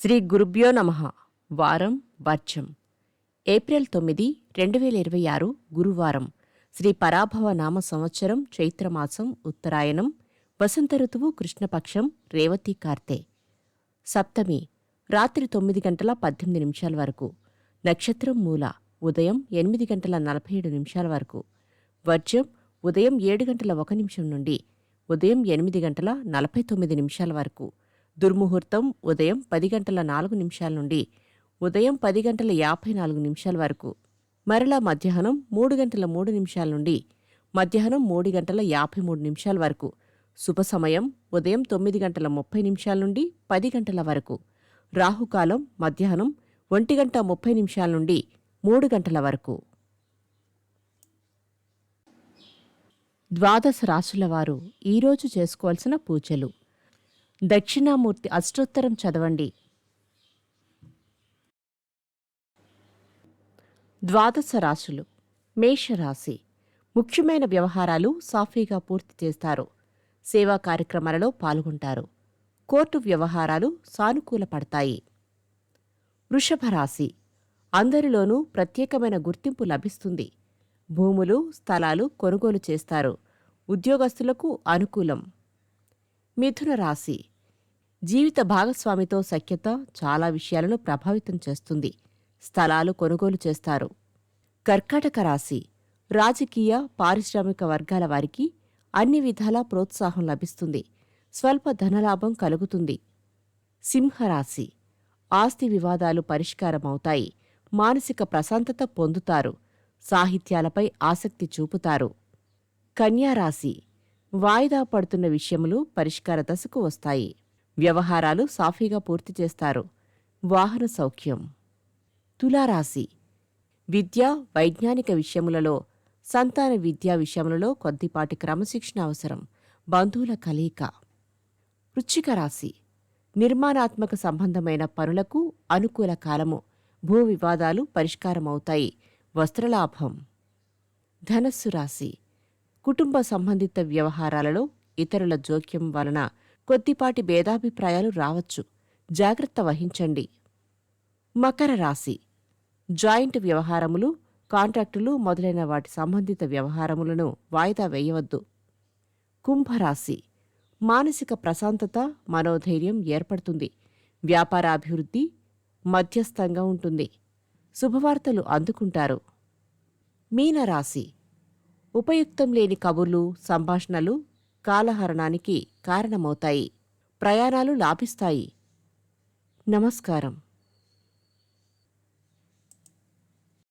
శ్రీ గురుభ్యో నమః. వారం వర్జం. ఏప్రిల్ 9, 2026 గురువారం. శ్రీ పరాభవ నామ సంవత్సరం చైత్రమాసం ఉత్తరాయణం. వసంత ఋతువు కృష్ణపక్షం రేవతి కార్తె. సప్తమి రాత్రి 9:18 వరకు. నక్షత్రం మూల ఉదయం 8:47 వరకు. వర్జం ఉదయం 7:01 నుండి ఉదయం 8:49 వరకు. దుర్ముహూర్తం ఉదయం 10:04 నుండి ఉదయం 10:54 వరకు. మరలా మధ్యాహ్నం 3:03 నుండి మధ్యాహ్నం 3:53 వరకు. శుభ సమయం ఉదయం 9:30 నుండి 10 గంటల వరకు. రాహుకాలం మధ్యాహ్నం 1:30 నుండి 3 గంటల వరకు. ద్వాదశ రాశులవారు ఈరోజు చేసుకోవాల్సిన పూజలు. దక్షిణామూర్తి అష్టోత్తరం చదవండి. ద్వాదశ రాశులు. మేషరాశి. ముఖ్యమైన వ్యవహారాలు సాఫీగా పూర్తి చేస్తారు. సేవా కార్యక్రమాలలో పాల్గొంటారు. కోర్టు వ్యవహారాలు సానుకూలపడతాయి. వృషభరాశి. అందరిలోనూ ప్రత్యేకమైన గుర్తింపు లభిస్తుంది. భూములు స్థలాలు కొనుగోలు చేస్తారు. ఉద్యోగస్తులకు అనుకూలం. మిథున రాశి. జీవిత భాగస్వామితో సఖ్యత చాలా విషయాలను ప్రభావితం చేస్తుంది. స్థలాలు కొనుగోలు చేస్తారు. కర్కాటక రాశి. రాజకీయ పారిశ్రామిక వర్గాల వారికి అన్ని విధాలా ప్రోత్సాహం లభిస్తుంది. స్వల్ప ధనలాభం కలుగుతుంది. సింహరాశి. ఆస్తి వివాదాలు పరిష్కారమవుతాయి. మానసిక ప్రశాంతత పొందుతారు. సాహిత్యాలపై ఆసక్తి చూపుతారు. కన్యారాశి. వాయిదా పడుతున్న విషయములు పరిష్కార దశకు వస్తాయి. వ్యవహారాలు సాఫీగా పూర్తి చేస్తారు. వాహన సౌఖ్యం. తులారాశి. విద్య వైజ్ఞానిక విషయములలో సంతాన విద్యా విషయములలో కొద్దిపాటి క్రమశిక్షణ అవసరం. బంధువుల కలయిక. వృశ్చిక రాశి. నిర్మాణాత్మక సంబంధమైన పనులకు అనుకూల కాలము. భూ వివాదాలు పరిష్కారమవుతాయి. వస్త్రలాభం. ధనస్సు రాశి. కుటుంబ సంబంధిత వ్యవహారాలలో ఇతరుల జోక్యం వలన కొద్దిపాటి భేదాభిప్రాయాలు రావచ్చు. జాగ్రత్త వహించండి. మకర రాశి. జాయింట్ వ్యవహారములు కాంట్రాక్టులు మొదలైన వాటి సంబంధిత వ్యవహారములను వాయిదా వేయవద్దు. కుంభరాశి. మానసిక ప్రశాంతత మనోధైర్యం ఏర్పడుతుంది. వ్యాపారాభివృద్ధి మధ్యస్థంగా ఉంటుంది. శుభవార్తలు అందుకుంటారు. మీనరాశి. ఉపయుక్తం లేని కబుర్లు సంభాషణలు కాలహరణానికి కారణమవుతాయి. ప్రయాణాలు లాభిస్తాయి. నమస్కారం.